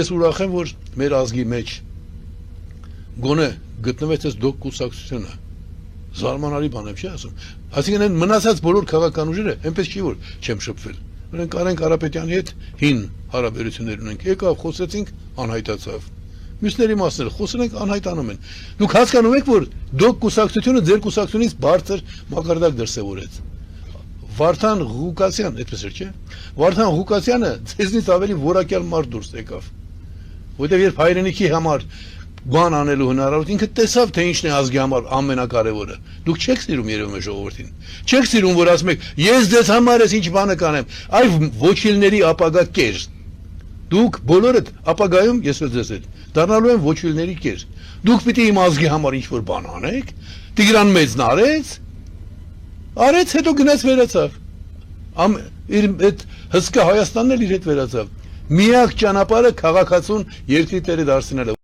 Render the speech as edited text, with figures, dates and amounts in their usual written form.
Ես ուրախ եմ, որ մեր ազգի մեջ գոնե գտնվեց այս դոկ կուսակցությունը, զարմանալի բան եմ չի ասում, այսինքն այն մնացած բոլոր քաղաքական ուժերը, այնպես չի որ չեմ շփվել, մենք Արեն Կարապետյանի հետ հին հարաբերություններ ունենք, եկավ, խոսեցինք, անհայտացավ, մյուսների մասն էլ խոսել ենք, անհայտանում են, դուք հասկանում եք, որ դոկ կուսակցությունը ձեր կուսակցությունից բարձր մակարդակ դրսևորեց, Վարդան Ղուկասյան, այդպես էր, չէ, Վարդան Ղուկասյանը ձեզնից ավելի որակյալ մարդ դուրս եկավ, որտեղ երբ հայրենիքի համար բան անելու հնարավորություն ինքը տեսավ թե ինչն է ազգի համար ամենակարևորը դուք չեք սիրում երևում է ժողովրդին չեք սիրում որ ասում եք ես ձեզ համար ես ինչ բանը կանեմ այ ոչիլների ապագա կեր դուք բոլորդ ապագայում ես ձեզ հետ դառնալու են ոչիլների կեր դուք պիտի իմ ազգի համար ինչ որ բան անեք Տիգրան Մեծն արեց հետո գնաց վերացավ իր այդ հսկա Հայաստանն էլ իր հետ վերացավ միակ ճանապարհը քաղաքացուն երկրի տերը դարձնելը